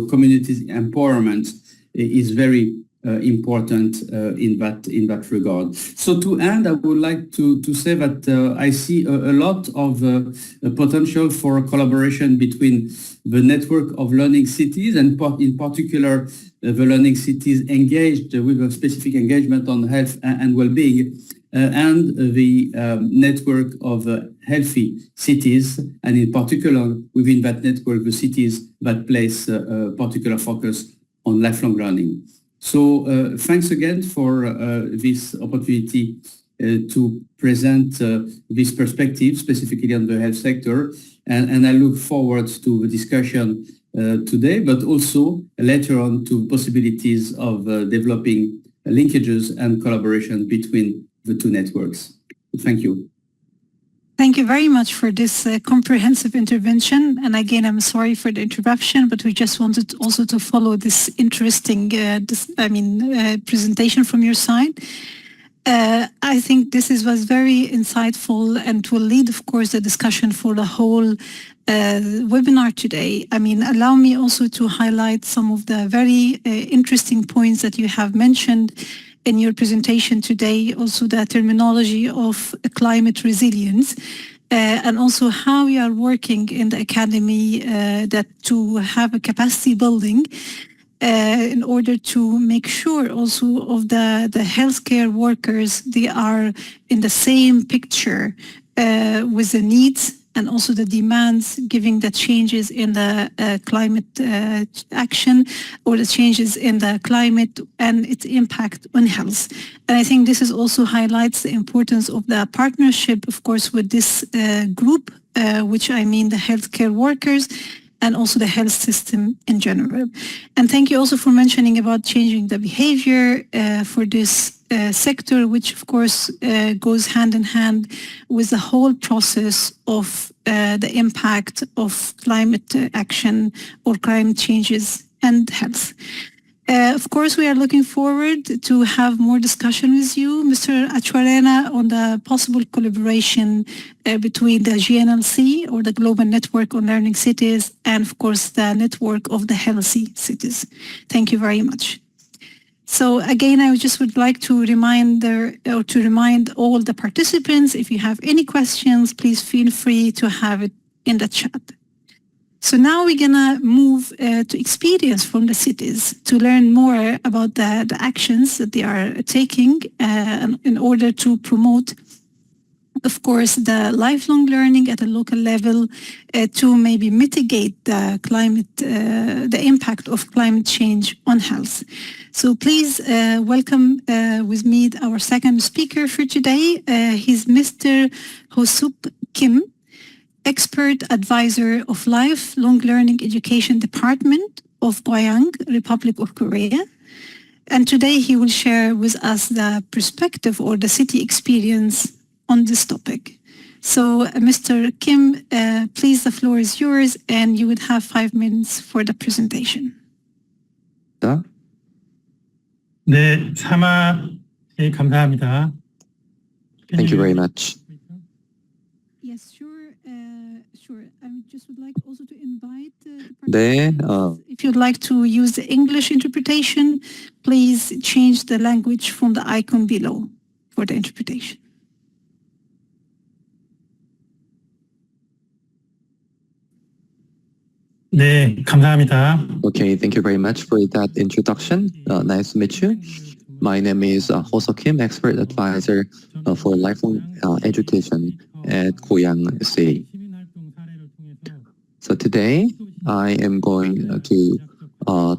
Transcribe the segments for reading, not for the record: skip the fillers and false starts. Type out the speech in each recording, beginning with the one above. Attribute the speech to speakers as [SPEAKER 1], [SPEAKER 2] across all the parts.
[SPEAKER 1] communities empowerment is very important in that regard. So to end, I would like to say that I see a lot of potential for collaboration between the network of learning cities and in particular the learning cities engaged with a specific engagement on health and well-being and the network of healthy cities, and in particular within that network the cities that place a particular focus on lifelong learning. So thanks again for this opportunity to present this perspective, specifically on the health sector. And I look forward to the discussion today, but also later on to possibilities of developing linkages and collaboration between the two networks. Thank you.
[SPEAKER 2] Thank you very much for this comprehensive intervention. And again, I'm sorry for the interruption, but we just wanted also to follow this interesting presentation from your side. I think this was very insightful and will lead, of course, the discussion for the whole webinar today. Allow me also to highlight some of the very interesting points that you have mentioned in your presentation today, also the terminology of climate resilience, and also how we are working in the academy to have a capacity building in order to make sure also of the healthcare workers, they are in the same picture with the needs and also the demands, giving the changes in the climate action or the changes in the climate and its impact on health. And I think this is also highlights the importance of the partnership, of course, with this group, which I mean the healthcare workers and also the health system in general. And thank you also for mentioning about changing the behavior for this sector, which of course goes hand in hand with the whole process of the impact of climate action or climate changes and health. Of course, we are looking forward to have more discussion with you, Mr. Achuarena, on the possible collaboration between the GNLC or the Global Network on Learning Cities and, of course, the network of the healthy cities. Thank you very much. So again, I just would like to remind all the participants, if you have any questions, please feel free to have it in the chat. So now we're gonna move to experience from the cities to learn more about the actions that they are taking in order to promote, of course, the lifelong learning at a local level to maybe mitigate the climate, the impact of climate change on health. So please welcome with me our second speaker for today. He's Mr. Ho-Sup Kim, Expert Advisor of Lifelong Learning Education Department of Gwaeang, Republic of Korea. And today he will share with us the perspective or the city experience on this topic. So Mr. Kim, please, the floor is yours and you would have 5 minutes for the presentation.
[SPEAKER 3] 네, 참여해 감사합니다.
[SPEAKER 4] Thank you very much.
[SPEAKER 2] Yes, sure. Sure. I just would like also to invite
[SPEAKER 4] 네,
[SPEAKER 2] if you'd like to use the English interpretation, please change the language from the icon below for the interpretation.
[SPEAKER 3] 네, 감사합니다.
[SPEAKER 4] Okay, thank you very much for that introduction. Nice to meet you. My name is Ho-Sup Kim, Expert Advisor for Lifelong Education at Gwaeang City. So today, I am going to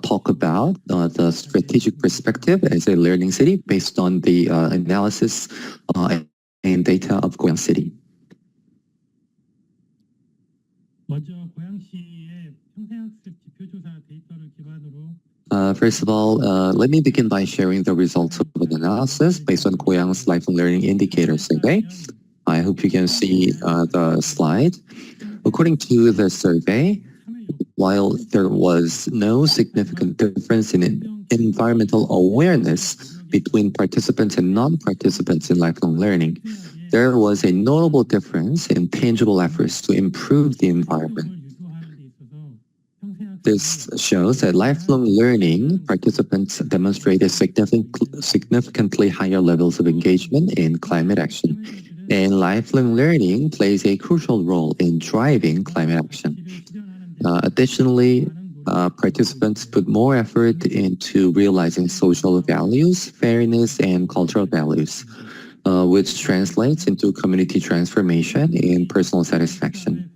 [SPEAKER 4] talk about the strategic perspective as a learning city based on the analysis and data of Gwaeang City. First of all, let me begin by sharing the results of an analysis based on Gwaeang's Lifelong Learning Indicator Survey. I hope you can see the slide. According to the survey, while there was no significant difference in environmental awareness between participants and non-participants in lifelong learning, there was a notable difference in tangible efforts to improve the environment. This shows that lifelong learning participants demonstrated significantly higher levels of engagement in climate action. And lifelong learning plays a crucial role in driving climate action. Additionally, participants put more effort into realizing social values, fairness, and cultural values, which translates into community transformation and personal satisfaction.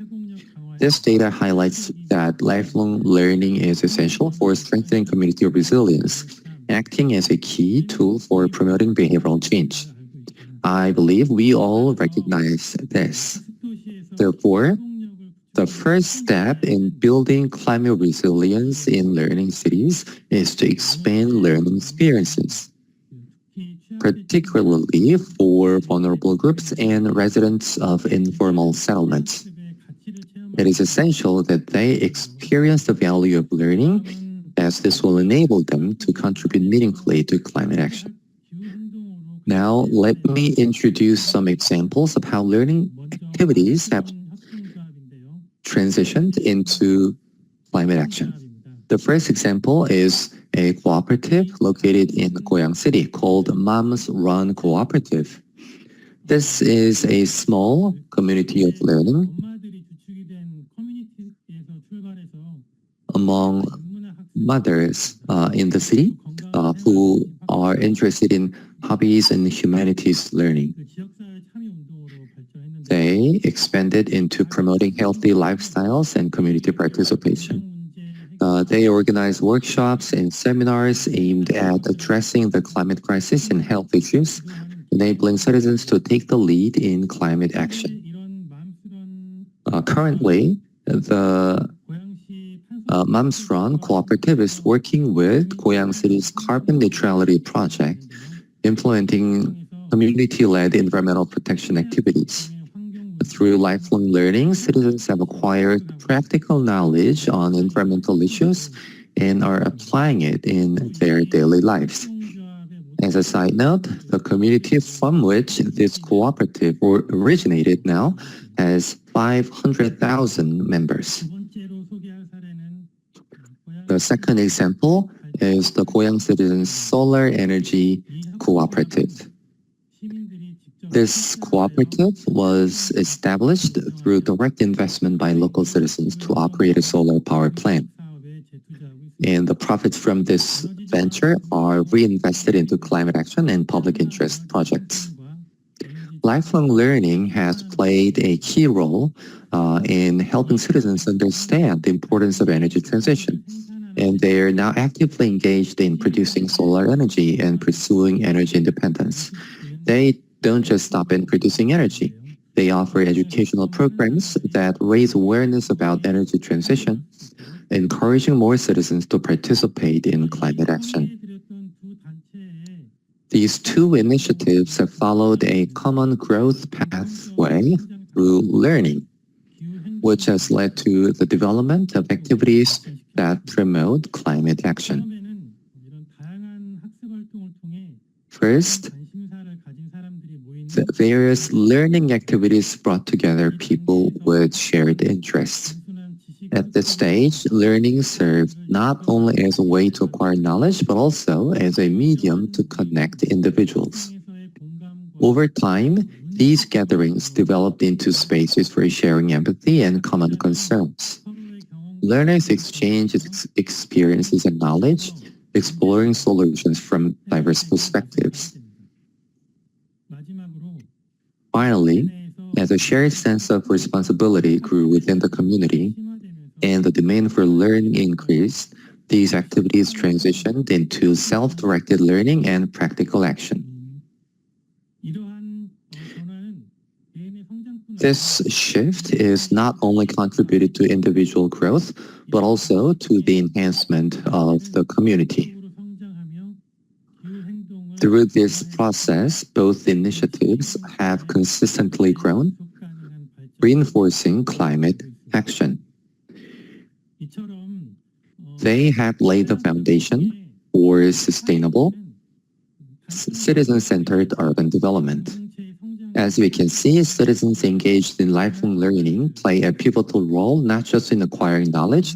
[SPEAKER 4] This data highlights that lifelong learning is essential for strengthening community resilience, acting as a key tool for promoting behavioral change. I believe we all recognize this. Therefore, the first step in building climate resilience in learning cities is to expand learning experiences, particularly for vulnerable groups and residents of informal settlements. It is essential that they experience the value of learning, as this will enable them to contribute meaningfully to climate action. Now, let me introduce some examples of how learning activities have transitioned into climate action. The first example is a cooperative located in Goyang City called Moms Run Cooperative. This is a small community of learning among mothers in the city who are interested in hobbies and humanities learning. They expanded into promoting healthy lifestyles and community participation. They organize workshops and seminars aimed at addressing the climate crisis and health issues, enabling citizens to take the lead in climate action. Currently, the Moms Run Cooperative is working with Goyang City's carbon neutrality project, implementing community-led environmental protection activities. Through lifelong learning, citizens have acquired practical knowledge on environmental issues and are applying it in their daily lives. As a side note, the community from which this cooperative originated now has 500,000 members. The second example is the Goyang Citizens Solar Energy Cooperative. This cooperative was established through direct investment by local citizens to operate a solar power plant. And the profits from this venture are reinvested into climate action and public interest projects. Lifelong learning has played a key role in helping citizens understand the importance of energy transition. And they are now actively engaged in producing solar energy and pursuing energy independence. They don't just stop in producing energy. They offer educational programs that raise awareness about energy transition, encouraging more citizens to participate in climate action. These two initiatives have followed a common growth pathway through learning, which has led to the development of activities that promote climate action. First, the various learning activities brought together people with shared interests. At this stage, learning served not only as a way to acquire knowledge, but also as a medium to connect individuals. Over time, these gatherings developed into spaces for sharing empathy and common concerns. Learners exchange experiences and knowledge, exploring solutions from diverse perspectives. Finally, as a shared sense of responsibility grew within the community and the demand for learning increased, these activities transitioned into self-directed learning and practical action. This shift is not only contributed to individual growth, but also to the enhancement of the community. Through this process, both initiatives have consistently grown, reinforcing climate action. They have laid the foundation for sustainable, citizen-centered urban development. As we can see, citizens engaged in lifelong learning play a pivotal role not just in acquiring knowledge,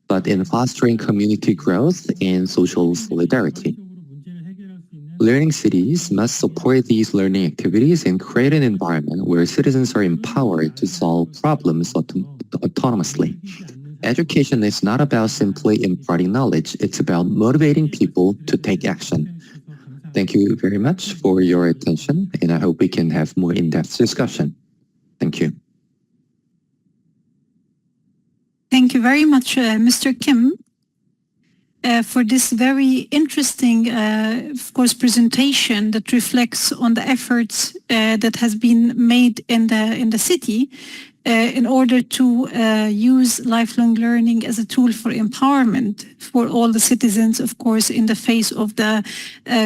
[SPEAKER 4] but in fostering community growth and social solidarity. Learning cities must support these learning activities and create an environment where citizens are empowered to solve problems autonomously. Education is not about simply imparting knowledge, it's about motivating people to take action. Thank you very much for your attention, and I hope we can have more in-depth discussion. Thank you.
[SPEAKER 2] Thank you very much, Mr. Kim, for this very interesting, of course, presentation that reflects on the efforts that has been made in the city in order to use lifelong learning as a tool for empowerment for all the citizens, of course, in the face of the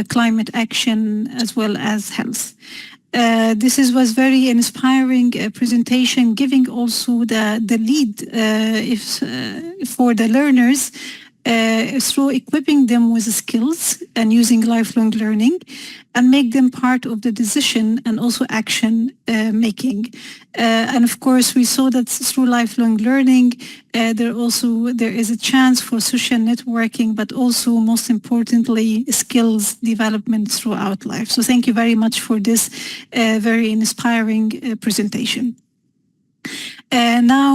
[SPEAKER 2] climate action as well as health. This was very inspiring presentation, giving also the lead for the learners through equipping them with skills and using lifelong learning, and make them part of the decision and also action making. And of course, we saw that through lifelong learning, there is a chance for social networking, but also most importantly, skills development throughout life. So thank you very much for this very inspiring presentation. Now,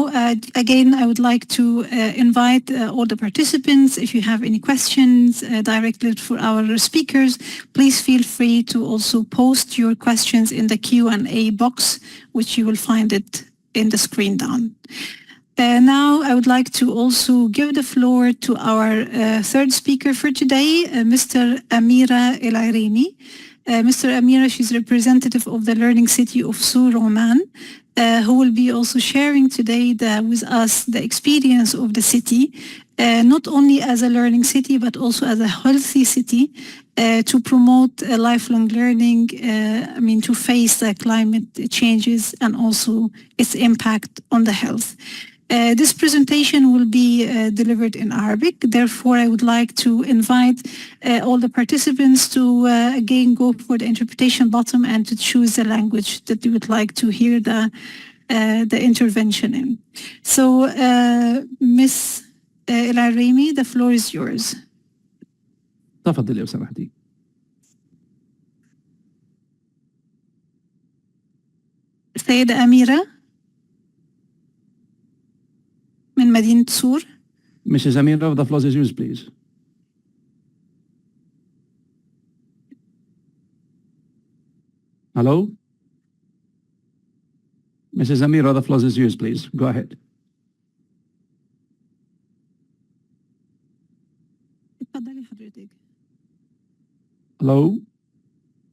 [SPEAKER 2] again, I would like to invite all the participants. If you have any questions directly for our speakers, please feel free to also post your questions in the Q&A box, which you will find it in the screen down. Now, I would like to also give the floor to our third speaker for today, Mr. Amira El Iremi. Mr. Amira, she's representative of the Learning City of Sur, Oman, who will be also sharing today with us the experience of the city, not only as a learning city, but also as a healthy city, to promote lifelong learning, to face the climate changes and also its impact on the health. This presentation will be delivered in Arabic. Therefore, I would like to invite all the participants to again go for the interpretation button and to choose the language that you would like to hear the intervention in. So, Ms. El Iremi, the floor is yours.
[SPEAKER 5] تفضل لو سمحتي.
[SPEAKER 2] السيدة أميرة من مدينة سور.
[SPEAKER 5] Mrs. Amira, the floor is yours, please. Hello? Mrs. Amira, the floor is yours, please. Go ahead.
[SPEAKER 2] اتفضلي حضرتك.
[SPEAKER 5] Hello?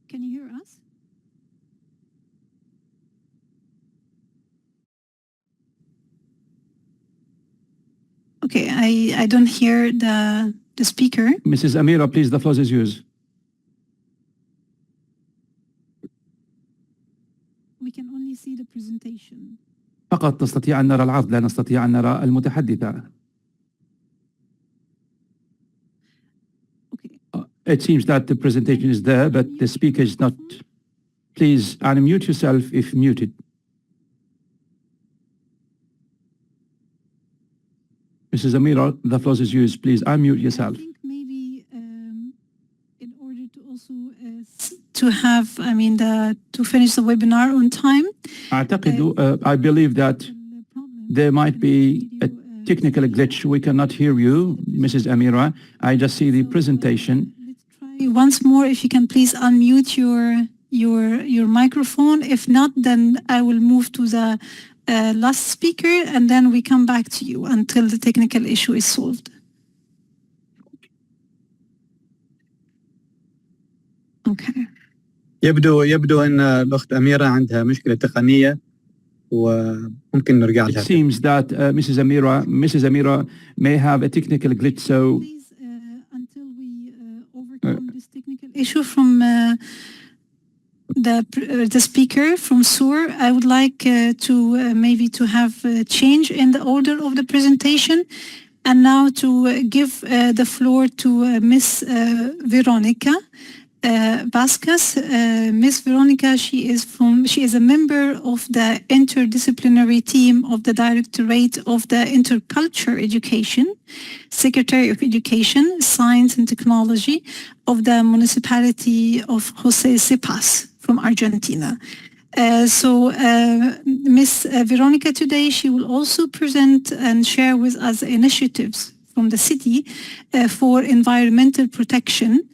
[SPEAKER 2] Can you hear us? Okay, I don't hear the speaker.
[SPEAKER 5] Mrs. Amira, please, the floor is yours.
[SPEAKER 2] We can only see the presentation.
[SPEAKER 5] فقط نستطيع أن نرى العرض، لا نستطيع أن نرى المتحدثة.
[SPEAKER 2] Okay.
[SPEAKER 5] It seems that the presentation is there, but the speaker is not. Please unmute yourself if muted. Mrs. Amira, the floor is yours. Please unmute yourself.
[SPEAKER 2] I think maybe in order to also to have, to finish the webinar on time.
[SPEAKER 5] I believe that there might be a technical glitch. We cannot hear you, Mrs. Amira. I just see the presentation.
[SPEAKER 2] Let's try once more. If you can please unmute your microphone. If not, then I will move to the last speaker, and then we come back to you until the technical issue is solved. Okay.
[SPEAKER 6] يبدو أن الأخت أميرة عندها مشكلة تقنية وممكن نرجع لها.
[SPEAKER 5] It seems that Mrs. Amira may have a technical glitch, so
[SPEAKER 2] Please, until we overcome this technical issue from the speaker from Sur, I would like to maybe to have a change in the order of the presentation, and now to give the floor to Miss Veronica. Vasquez. Miss Veronica, she is a member of the interdisciplinary team of the Directorate of the Intercultural Education, Secretary of Education, Science and Technology of the Municipality of José Sepas from Argentina. Miss Veronica today, she will also present and share with us initiatives from the city for environmental protection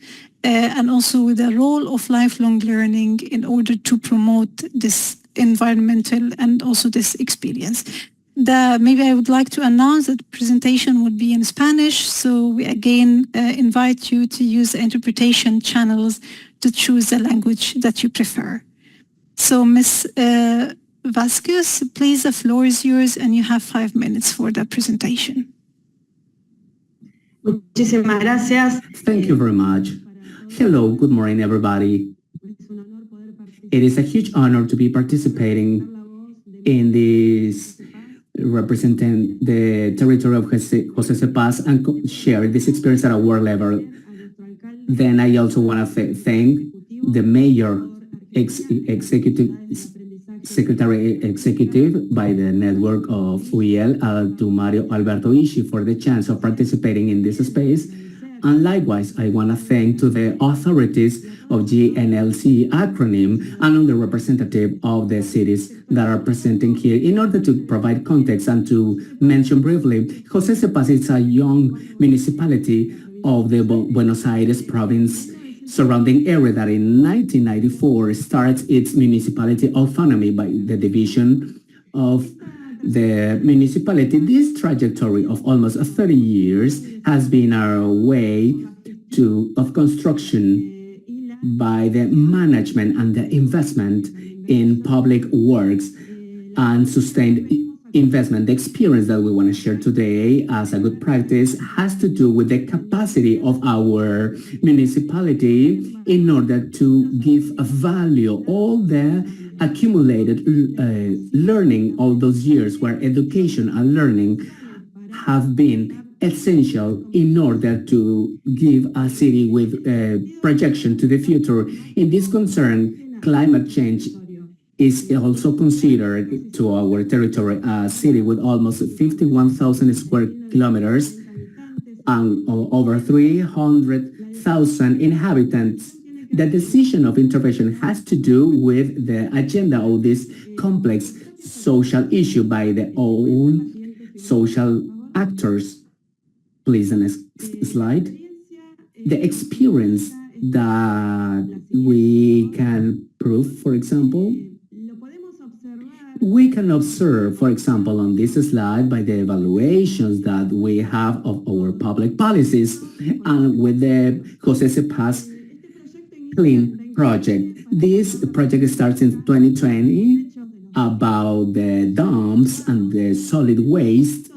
[SPEAKER 2] and also the role of lifelong learning in order to promote this environmental and also this experience. Maybe I would like to announce that the presentation would be in Spanish, so we again invite you to use the interpretation channels to choose the language that you prefer. So Ms. Vasquez, please, the floor is yours and you have 5 minutes for the presentation.
[SPEAKER 7] Muchísimas gracias.
[SPEAKER 8] Thank you very much. Hello, good morning, everybody. It is a huge honor to be participating in this, representing the territory of José Sepas and share this experience at a world level. Then I also want to thank the mayor, Secretary Executive by the network of UIL, to Mario Alberto Ishi, for the chance of participating in this space. And likewise, I want to thank to the authorities of GNLC acronym and the representative of the cities that are presenting here in order to provide context and to mention briefly, José Sepas is a young municipality of the Buenos Aires province surrounding area that in 1994 starts its municipality autonomy by the division of the municipality. This trajectory of almost 30 years has been our way of construction by the management and the investment in public works and sustained investment. The experience that we want to share today as a good practice has to do with the capacity of our municipality in order to give a value all the accumulated learning all those years where education and learning have been essential in order to give a city with projection to the future. In this concern, climate change is also considered to our territory a city with almost 51,000 square kilometers and over 300,000 inhabitants. The decision of intervention has to do with the agenda of this complex social issue by the own social actors. Please, the next slide. The experience that we can prove, for example, we can observe, for example, on this slide by the evaluations that we have of our public policies and with the José Sepas Clean project. This project starts in 2020 about the dumps and the solid waste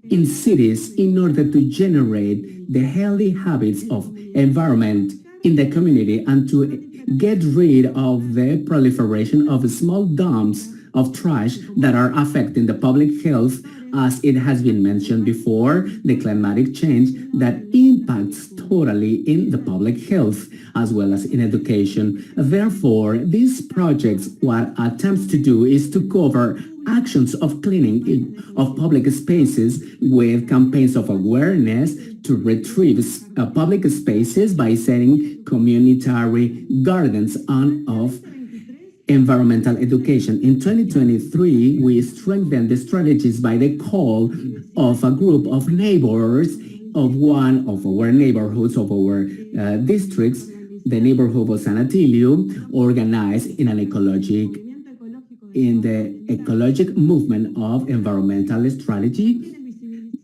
[SPEAKER 8] in cities in order to generate the healthy habits of environment in the community and to get rid of the proliferation of small dumps of trash that are affecting the public health, as it has been mentioned before, the climatic change that impacts totally in the public health as well as in education. Therefore, these projects, what attempts to do is to cover actions of cleaning of public spaces with campaigns of awareness to retrieve public spaces by setting community gardens and of environmental education. In 2023, we strengthened the strategies by the call of a group of neighbors of one of our neighborhoods, of our districts, the neighborhood of San Atilio, organized in the ecologic movement of environmental strategy.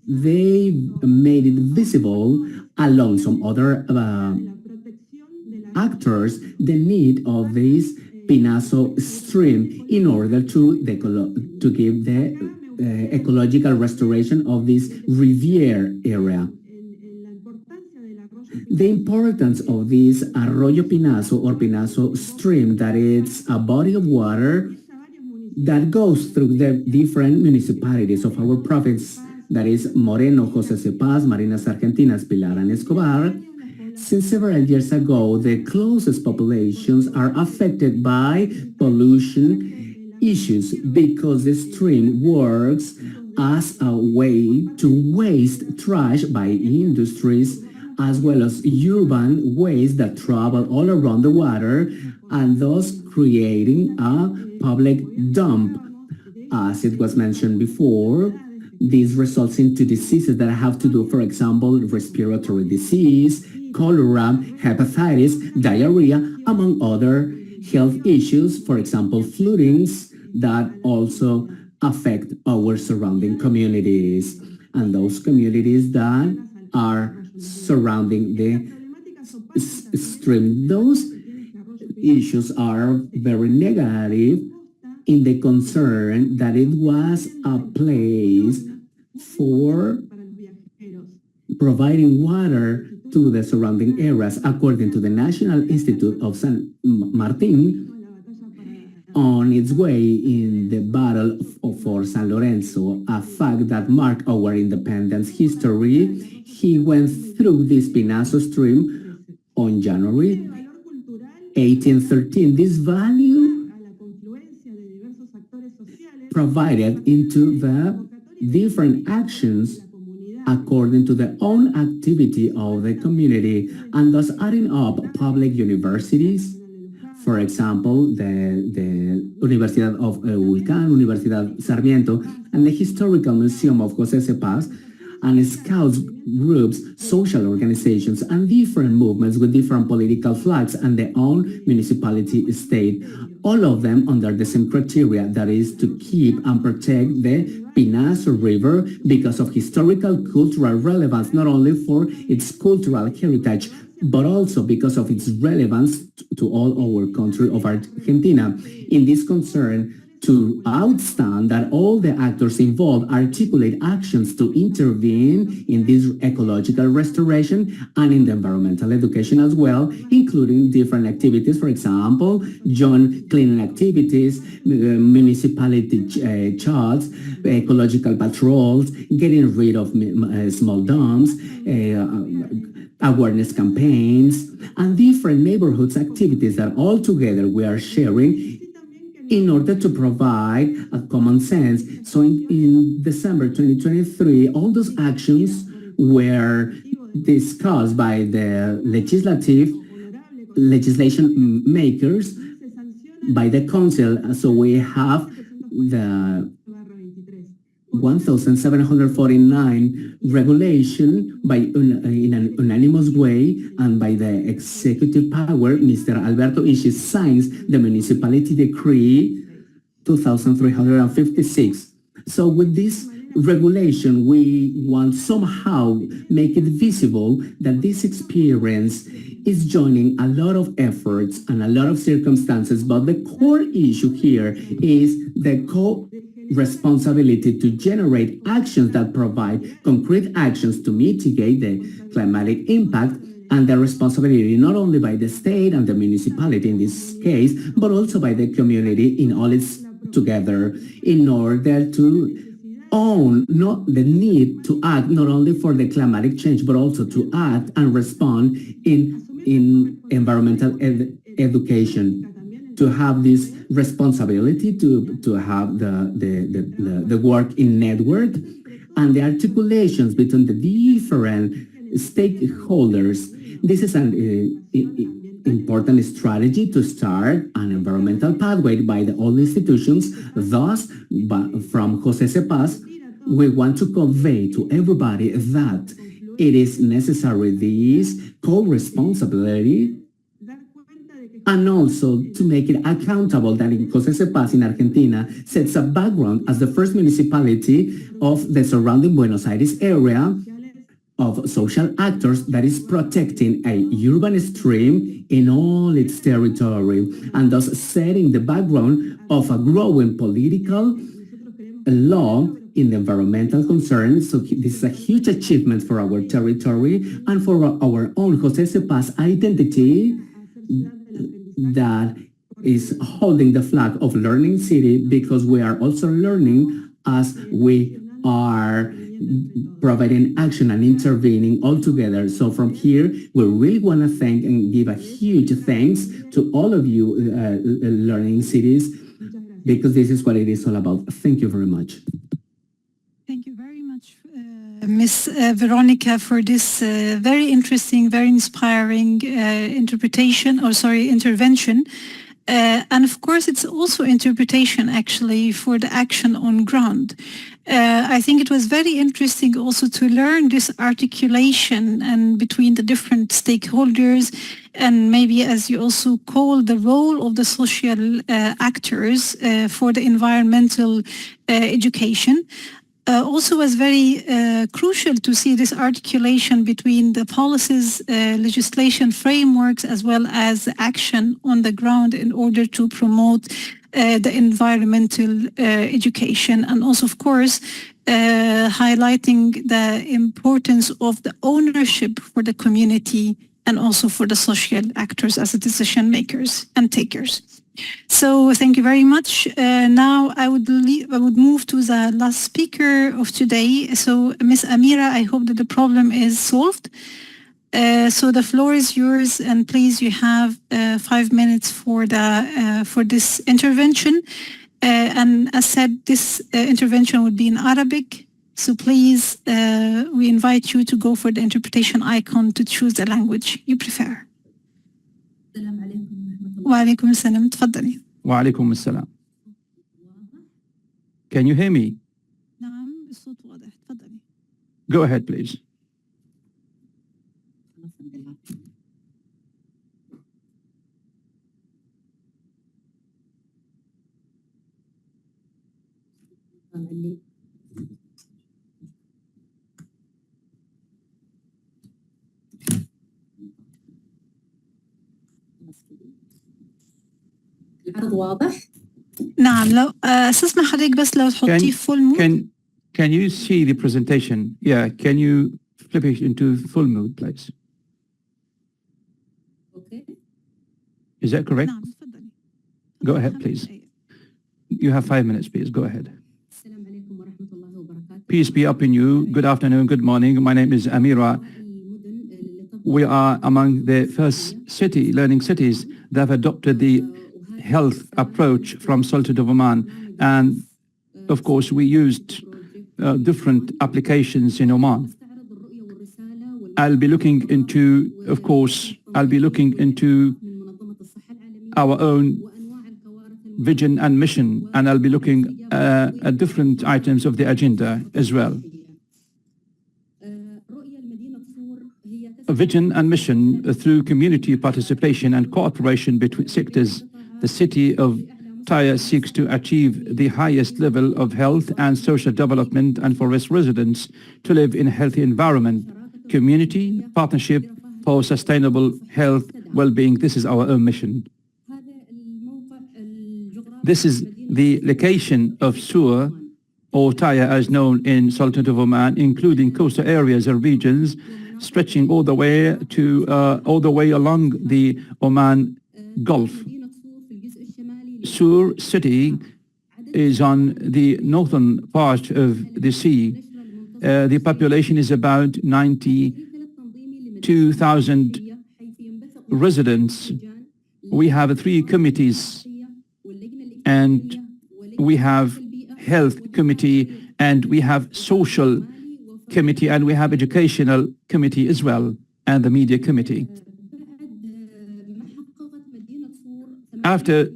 [SPEAKER 8] They made it visible along some other actors the need of this Pinazo stream in order to give the ecological restoration of this Riviera area. The importance of this Arroyo Pinazo or Pinazo stream, that it's a body of water that goes through the different municipalities of our province, that is Moreno, José Sepas, Marinas Argentinas, Pilar and Escobar. Since several years ago, the closest populations are affected by pollution issues because the stream works as a way to waste trash by industries as well as urban waste that travel all around the water and thus creating a public dump. As it was mentioned before, this results into diseases that have to do, for example, respiratory disease, cholera, hepatitis, diarrhea, among other health issues, for example, floodings that also affect our surrounding communities and those communities that are surrounding the stream. Those issues are very negative in the concern that it was a place for providing water to the surrounding areas, according to the National Institute of San Martin. On its way in the battle for San Lorenzo, a fact that marked our independence history, he went through this Pinazo stream on January 1813. This value provided into the different actions according to the own activity of the community and thus adding up public universities, for example, the Universidad of Vulcan, Universidad Sarmiento, and the Historical Museum of José C. Paz, and scouts groups, social organizations, and different movements with different political flags and their own municipality state, all of them under the same criteria, that is to keep and protect the Pinazo River because of historical cultural relevance, not only for its cultural heritage, but also because of its relevance to all our country of Argentina. In this concern, to outstand that all the actors involved articulate actions to intervene in this ecological restoration and in the environmental education as well, including different activities, for example, joint cleaning activities, municipality charts, ecological patrols, getting rid of small dumps, awareness campaigns, and different neighborhoods activities that all together we are sharing in order to provide a common sense. So in December 2023, all those actions were discussed by the legislation makers, by the council. So we have the 1,749 regulation in an unanimous way, and by the executive power, Mr. Alberto Ishi signs the municipality decree 2,356. So with this regulation, we want somehow make it visible that this experience is joining a lot of efforts and a lot of circumstances, but the core issue here is the responsibility to generate actions that provide concrete actions to mitigate the climatic impact, and the responsibility not only by the state and the municipality in this case, but also by the community in all its together, in order to own not the need to act not only for the climatic change, but also to act and respond in environmental education, to have this responsibility to have the work in network and the articulations between the different stakeholders. This is an important strategy to start an environmental pathway by the all institutions. Thus, from José C. Paz, we want to convey to everybody that it is necessary this co-responsibility, and also to make it accountable that in José C. Paz in Argentina sets a background as the first municipality of the surrounding Buenos Aires area of social actors that is protecting a urban stream in all its territory, and thus setting the background of a growing political law in the environmental concerns. So this is a huge achievement for our territory and for our own José C. Paz identity that is holding the flag of learning city, because we are also learning as we are providing action and intervening all together. So from here, we really want to thank and give a huge thanks to all of you learning cities, because this is what it is all about. Thank you very much.
[SPEAKER 2] Thank you very much, Ms. Veronica, for this very interesting, very inspiring intervention. And of course, it's also interpretation, actually, for the action on ground. I think it was very interesting also to learn this articulation and between the different stakeholders, and maybe, as you also call, the role of the social actors for the environmental education. Also was very crucial to see this articulation between the policies, legislation frameworks, as well as action on the ground in order to promote the environmental education. And also, of course, highlighting the importance of the ownership for the community and also for the social actors as decision makers and takers. So thank you very much. Now I would move to the last speaker of today. So Ms. Amira, I hope that the problem is solved. So the floor is yours, and please, you have 5 minutes for this intervention. And as said, this intervention would be in Arabic. So please, we invite you to go for the interpretation icon to choose the language you prefer. وعليكم السلام. تفضلي.
[SPEAKER 5] وعليكم السلام. Can you hear me?
[SPEAKER 2] نعم، الصوت واضح. تفضلي.
[SPEAKER 5] Go ahead, please.
[SPEAKER 7] العرض واضح؟
[SPEAKER 2] نعم، لو استسمح حضرتك بس لو تحطيه full mode.
[SPEAKER 5] Can you see the presentation? Yeah, can you flip it into full mode, please?
[SPEAKER 7] Okay.
[SPEAKER 5] Is that correct?
[SPEAKER 2] نعم، تفضلي.
[SPEAKER 5] Go ahead, please. You have 5 minutes, please. Go ahead.
[SPEAKER 7] السلام عليكم ورحمة الله وبركاته.
[SPEAKER 5] Peace be upon you. Good afternoon, good morning. My name is Amira. We are among the first learning cities that have adopted the health approach from Sultan of Oman. And of course, we used different applications in Oman. I'll be looking into our own vision and mission, and I'll be looking at different items of the agenda as well. A vision and mission through community participation and cooperation between sectors. The city of Tyre seeks to achieve the highest level of health and social development, and for its residents to live in a healthy environment, community, partnership for sustainable health, well-being. This is our own mission. This is the location of Sur, or Tyre as known in Sultanate of Oman, including coastal areas and regions stretching all the way along the Oman Gulf. Sur city is on the northern part of the sea. The population is about 92,000 residents. We have 3 committees, and we have health committee, and we have social committee, and we have educational committee as well, and the media committee. After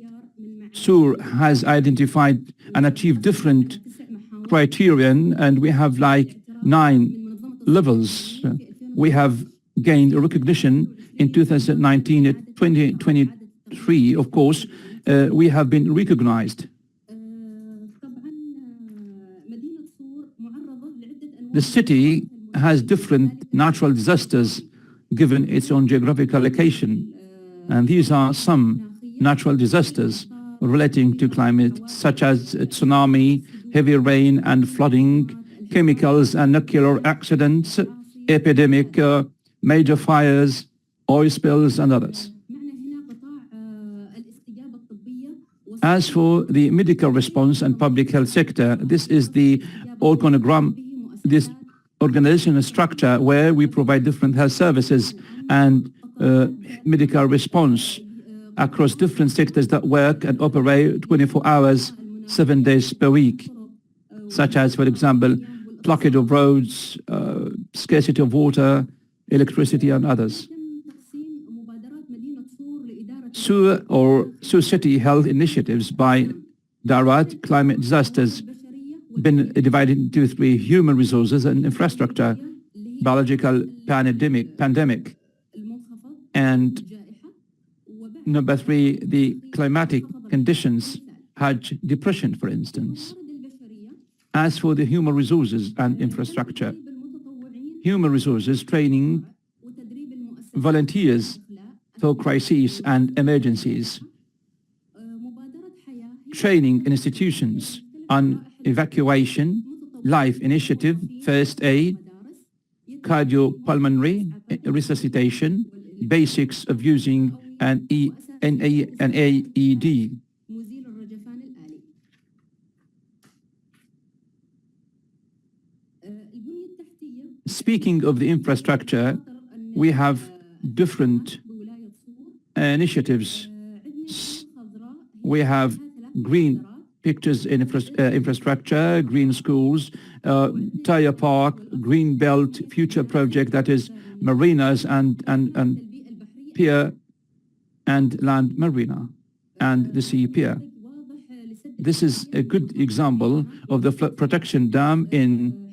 [SPEAKER 5] Sur has identified and achieved different criterion, and we have like 9 levels. We have gained recognition in 2019, 2023, of course, we have been recognized. The city has different natural disasters given its own geographical location, and these are some natural disasters relating to climate, such as tsunami, heavy rain and flooding, chemicals and nuclear accidents, epidemic, major fires, oil spills, and others. As for the medical response and public health sector, this is the organogram, this organizational structure where we provide different health services and medical response across different sectors that work and operate 24 hours, 7 days per week, such as, for example, blockade of roads, scarcity of electricity, and others. Sur City health initiatives by Darat climate disasters been divided into 3: human resources and infrastructure, biological pandemic, and number 3, the climatic conditions, had depression, for instance. As for the human resources and infrastructure, human resources training volunteers for crises and emergencies, training institutions on evacuation, life initiative, first aid, cardiopulmonary resuscitation, basics of using an AED. Speaking of the infrastructure, we have different initiatives. We have green pictures in infrastructure, green schools, tire park, green belt future project, that is marinas and pier and land marina and the sea pier. This is a good example of the flood protection dam in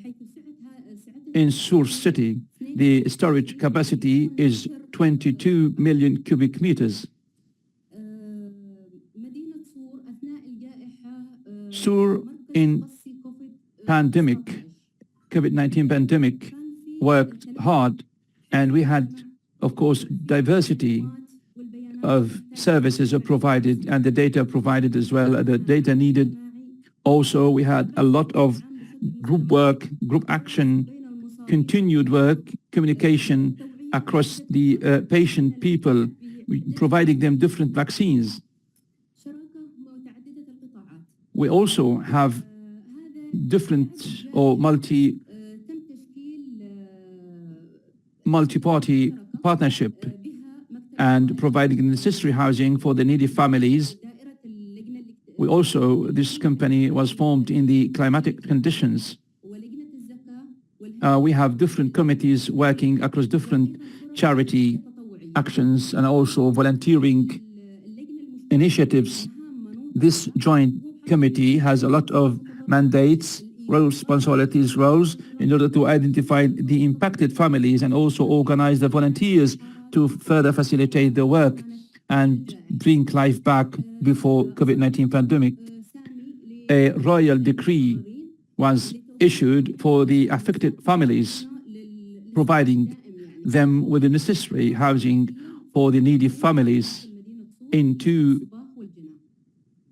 [SPEAKER 5] Sur City. The storage capacity is 22 million cubic meters. Sur in COVID-19 pandemic, worked hard, and we had, of course, diversity of services are provided and the data provided as well, the data needed. Also, we had a lot of group work, group action, continued work, communication across the patient people, providing them different vaccines. We also have different or multi-party partnership and providing the necessary housing for the needy families. We also, this company was formed in the climatic conditions. We have different committees working across different charity actions and also volunteering initiatives. This joint committee has a lot of mandates, roles, responsibilities, roles, in order to identify the impacted families and also organize the volunteers to further facilitate the work and bring life back before COVID-19 pandemic. A royal decree was issued for the affected families, providing them with the necessary housing for the needy families in 2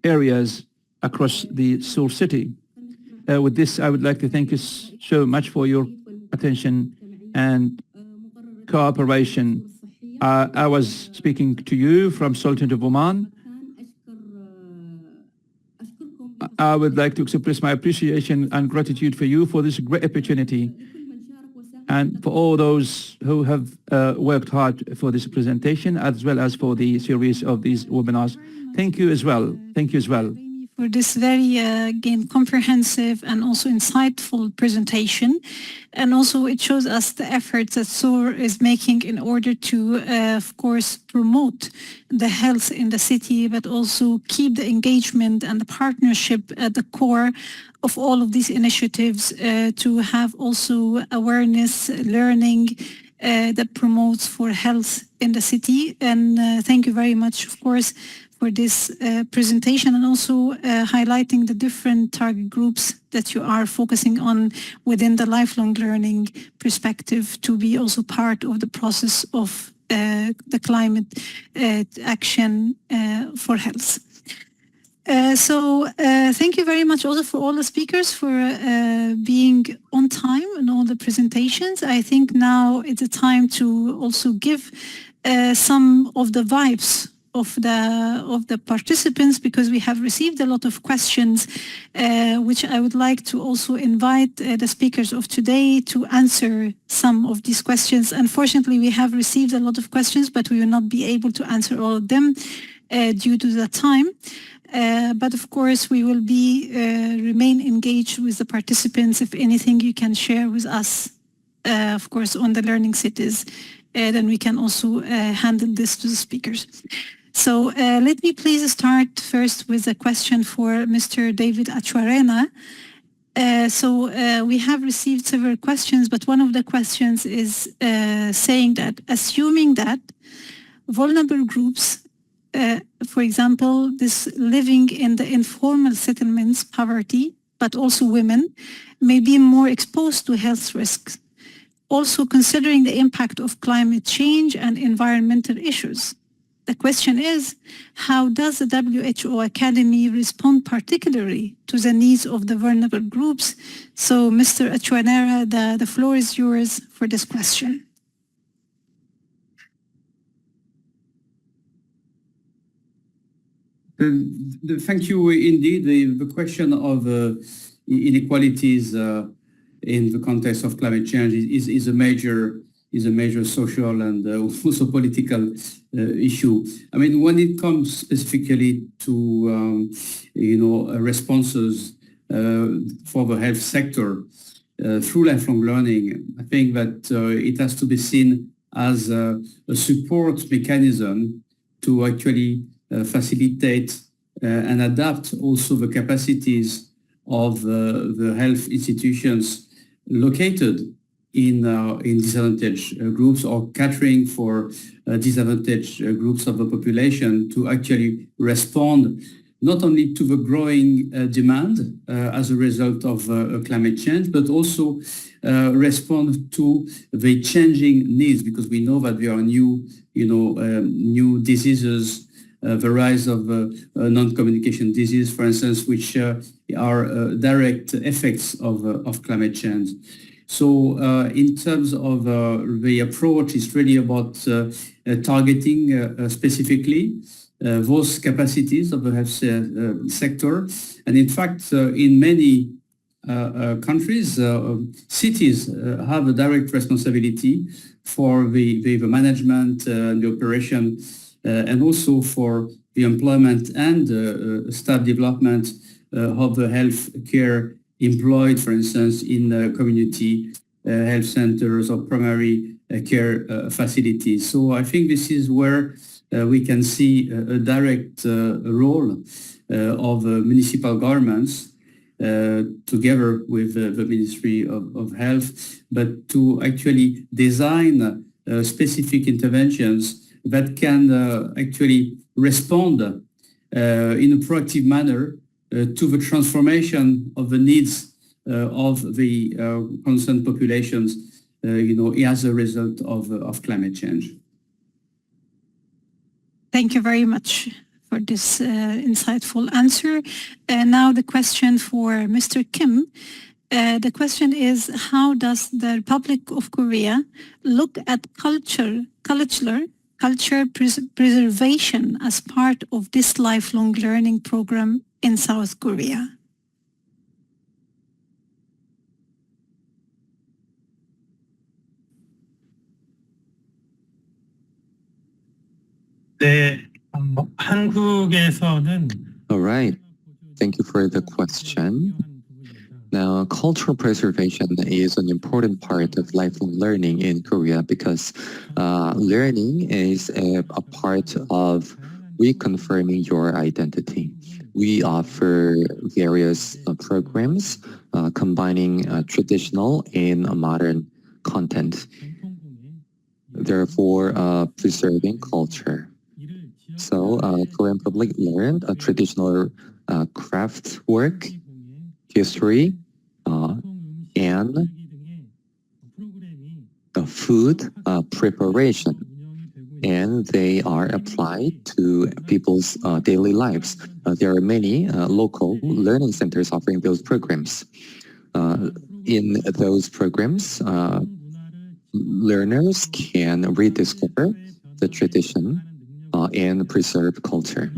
[SPEAKER 5] areas across the Sur City. With this, I would like to thank you so much for your attention and cooperation. I was speaking to you from Sultanate of Oman. I would like to express my appreciation and gratitude for you for this great opportunity and for all those who have worked hard for this presentation as well as for the series of these webinars. Thank you as well. Thank you as well.
[SPEAKER 2] For this very, again, comprehensive and also insightful presentation. And also it shows us the efforts that SUR is making in order to, of course, promote the health in the city, but also keep the engagement and the partnership at the core of all of these initiatives to have also awareness, learning that promotes for health in the city. And thank you very much, of course, for this presentation and also highlighting the different target groups that you are focusing on within the lifelong learning perspective to be also part of the process of the climate action for health. So thank you very much also for all the speakers for being on time and all the presentations. I think now it's a time to also give some of the vibes of the participants, because we have received a lot of questions, which I would like to also invite the speakers of today to answer some of these questions. Unfortunately, we have received a lot of questions, but we will not be able to answer all of them due to the time. But of course, we will remain engaged with the participants. If anything you can share with us, of course, on the learning cities, then we can also handle this to the speakers. So let me please start first with a question for Mr. David Achuarena. We have received several questions, but one of the questions is saying that, assuming that vulnerable groups, for example, this living in the informal settlements, poverty, but also women, may be more exposed to health risks. Also considering the impact of climate change and environmental issues. The question is, how does the WHO Academy respond particularly to the needs of the vulnerable groups? So, Mr. Achuanera, the floor is yours for this question.
[SPEAKER 1] Thank you indeed. The question of inequalities in the context of climate change is a major social and also political issue. I mean, when it comes specifically to responses for the health sector through lifelong learning, I think that it has to be seen as a support mechanism to actually facilitate and adapt also the capacities of the health institutions located in disadvantaged groups or catering for disadvantaged groups of the population to actually respond not only to the growing demand as a result of climate change, but also respond to the changing needs, because we know that there are new diseases, the rise of non-communication disease, for instance, which are direct effects of climate change. So in terms of the approach, it's really about targeting specifically those capacities of the health sector. And in fact, in many countries, cities have a direct responsibility for the management and the operation, and also for the employment and staff development of the health care employed, for instance, in community health centers or primary care facilities. So I think this is where we can see a direct role of municipal governments together with the Ministry of Health, but to actually design specific interventions that can actually respond in a proactive manner to the transformation of the needs of the concerned populations, as a result of climate change.
[SPEAKER 2] Thank you very much for this insightful answer. And now the question for Mr. Kim. The question is, how does the Republic of Korea look at culture preservation as part of this lifelong learning program in South Korea?
[SPEAKER 3] 네, 한국에서는
[SPEAKER 4] All right. Thank you for the question. Now, cultural preservation is an important part of lifelong learning in Korea because learning is a part of reconfirming your identity. We offer various programs combining traditional and modern content, therefore preserving culture. So Korean public learned traditional craft work, history, and food preparation, and they are applied to people's daily lives. There are many local learning centers offering those programs. In those programs, learners can rediscover the tradition and preserve culture.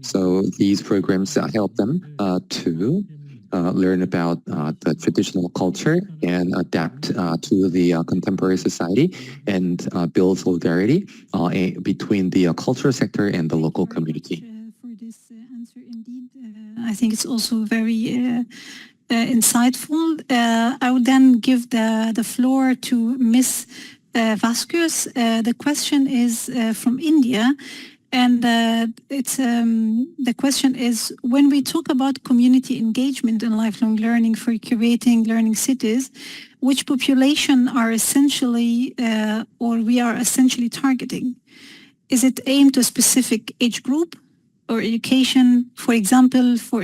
[SPEAKER 4] So these programs help them to learn about the traditional culture and adapt to the contemporary society and build solidarity between the cultural sector and the local community.
[SPEAKER 2] For this answer, indeed, I think it's also very insightful. I would then give the floor to Ms. Vasquez. The question is from India. And the question is, when we talk about community engagement in lifelong learning for curating learning cities, which population are essentially, or we are essentially targeting? Is it aimed to a specific age group or education, for example, for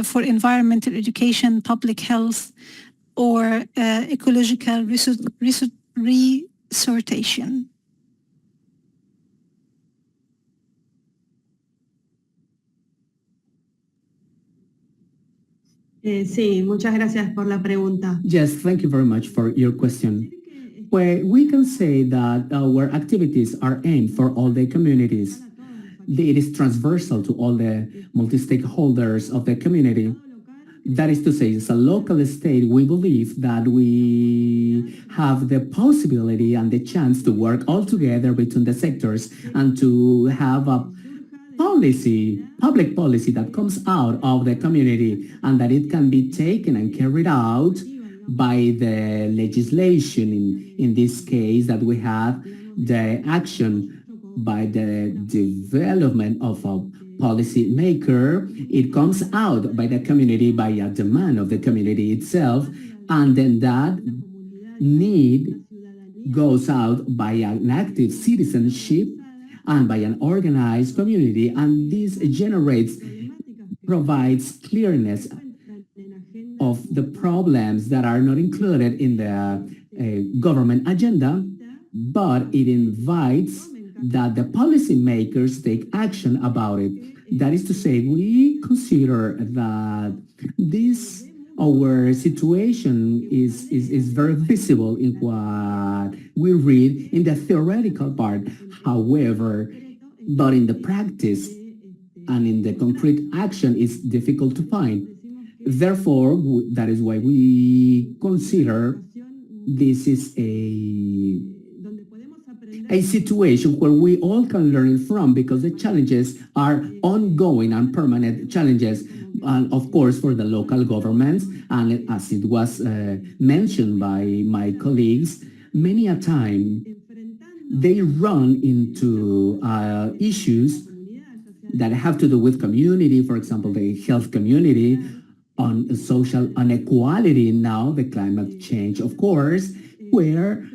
[SPEAKER 2] for environmental education, public health, or ecological resortation?
[SPEAKER 7] Sí, muchas gracias por la pregunta.
[SPEAKER 8] Yes, thank you very much for your question. Well, we can say that our activities are aimed for all the communities. It is transversal to all the multi-stakeholders of the community. That is to say, as a local state, we believe that we have the possibility and the chance to work all together between the sectors and to have a public policy that comes out of the community and that it can be taken and carried out by the legislation, in this case, that we have the action by the development of a policy maker. It comes out by the community, by a demand of the community itself, and then that need goes out by an active citizenship and by an organized community, and this provides clearness of the problems that are not included in the government agenda, but it invites that the policymakers take action about it. That is to say, we consider that our situation is very visible in what we read in the theoretical part. However, but in the practice and in the concrete action, it's difficult to find. Therefore, that is why we consider this is a situation where we all can learn from, because the challenges are ongoing and permanent challenges. And of course, for the local governments, and as it was mentioned by my colleagues, many a time they run into issues that have to do with community, for example, the health community, on social inequality now, the climate change, of course, where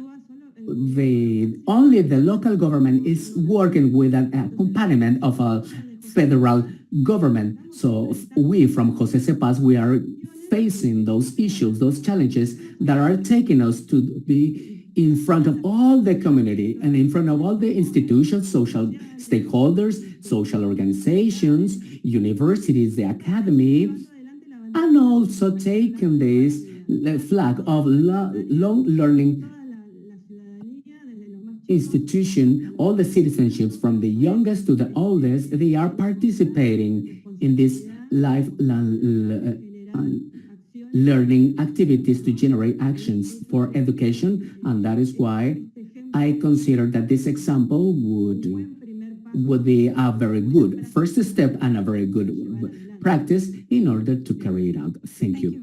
[SPEAKER 8] only the local government is working with an accompaniment of a federal government. So we from Jose Cepas, we are facing those issues, those challenges that are taking us to be in front of all the community and in front of all the institutions, social stakeholders, social organizations, universities, the academy, and also taking this flag of long learning institution, all the citizenships from the youngest to the oldest, they are participating in this learning activities to generate actions for education, and that is why I consider that this example would be a very good first step and a very good practice in order to carry it out. Thank you.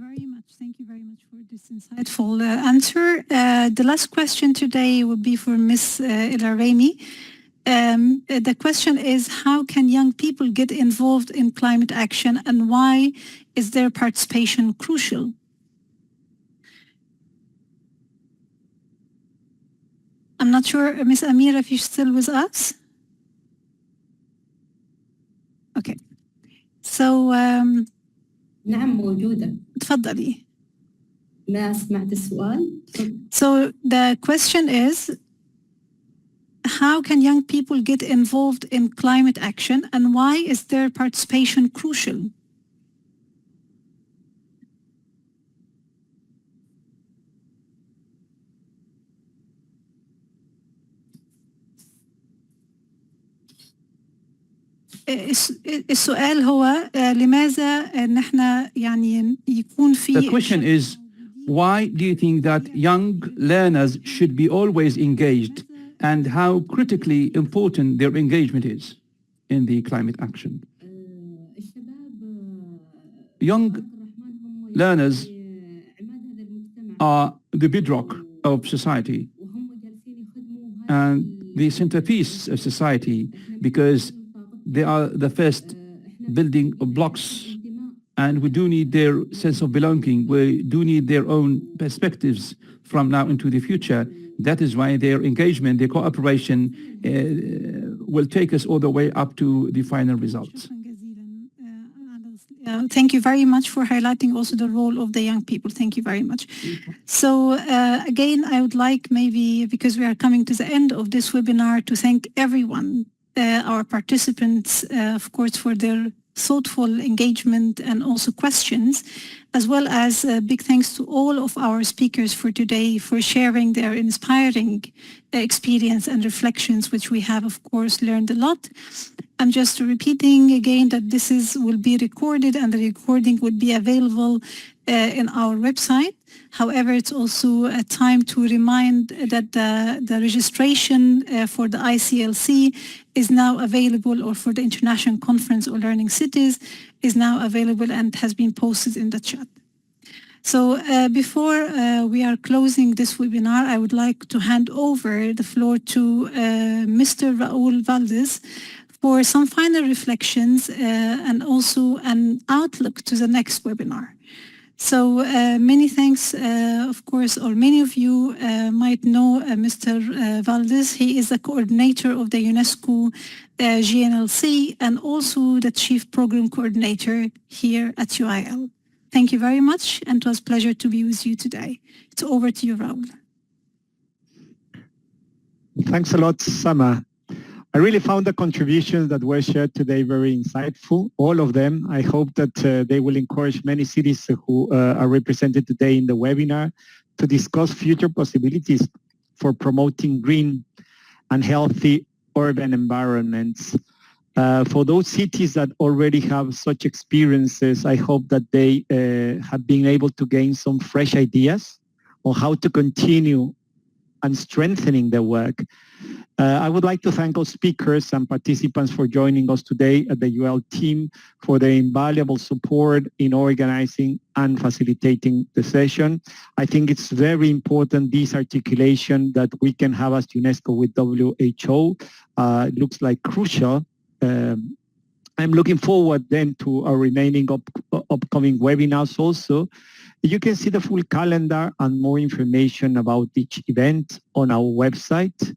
[SPEAKER 2] Thank you very much for this insightful answer. The last question today will be for Ms. Ilaremi. The question is, how can young people get involved in climate action, and why is their participation crucial? I'm not sure, Ms. Amira, if you're still with us. Okay. So,
[SPEAKER 7] نعم موجودة.
[SPEAKER 2] تفضلي.
[SPEAKER 7] ما سمعت السؤال.
[SPEAKER 2] So the question is, how can young people get involved in climate action, and why is their participation crucial? السؤال هو لماذا نحن يعني يكون في
[SPEAKER 5] The question is, why do you think that young learners should be always engaged, and how critically important their engagement is in the climate action? Young learners are the bedrock of society and the centerpiece of society, because they are the first building blocks, and we do need their sense of belonging. We do need their own perspectives from now into the future. That is why their engagement, their cooperation will take us all the way up to the final results.
[SPEAKER 2] Thank you very much for highlighting also the role of the young people. Thank you very much. So again, I would like, maybe because we are coming to the end of this webinar, to thank everyone, our participants, of course, for their thoughtful engagement and also questions, as well as big thanks to all of our speakers for today for sharing their inspiring experience and reflections, which we have, of course, learned a lot. I'm just repeating again that this will be recorded, and the recording would be available in our website. However, it's also a time to remind that the registration for the ICLC is now available, or for the International Conference on Learning Cities is now available and has been posted in the chat. So before we are closing this webinar, I would like to hand over the floor to Mr. Raul Valdez for some final reflections and also an outlook to the next webinar. So many thanks, of course, or many of you might know Mr. Valdez. He is the coordinator of the Unessco GNLC and also the chief program coordinator here at UIL. Thank you very much, and it was a pleasure to be with you today. It's over to you, Raul.
[SPEAKER 6] Thanks a lot, Sama. I really found the contributions that were shared today very insightful, all of them. I hope that they will encourage many cities who are represented today in the webinar to discuss future possibilities for promoting green and healthy urban environments. For those cities that already have such experiences, I hope that they have been able to gain some fresh ideas on how to continue and strengthening their work. I would like to thank all speakers and participants for joining us today at the UL team for their invaluable support in organizing and facilitating the session. I think it's very important, this articulation that we can have as UNESCO with WHO. It looks like crucial. I'm looking forward then to our remaining upcoming webinars also. You can see the full calendar and more information about each event on our website.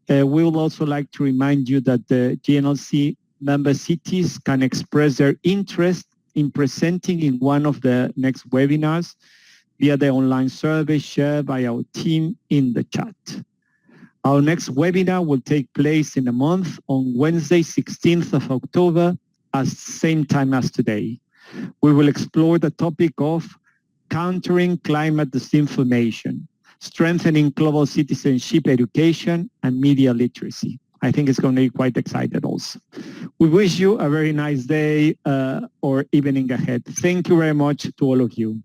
[SPEAKER 6] We would also like to remind you that the GNLC member cities can express their interest in presenting in one of the next webinars via the online survey shared by our team in the chat. Our next webinar will take place in a month on Wednesday, 16th of October, at the same time as today. We will explore the topic of countering climate disinformation, strengthening global citizenship education, and media literacy. I think it's going to be quite exciting also. We wish you a very nice day or evening ahead. Thank you very much to all of you.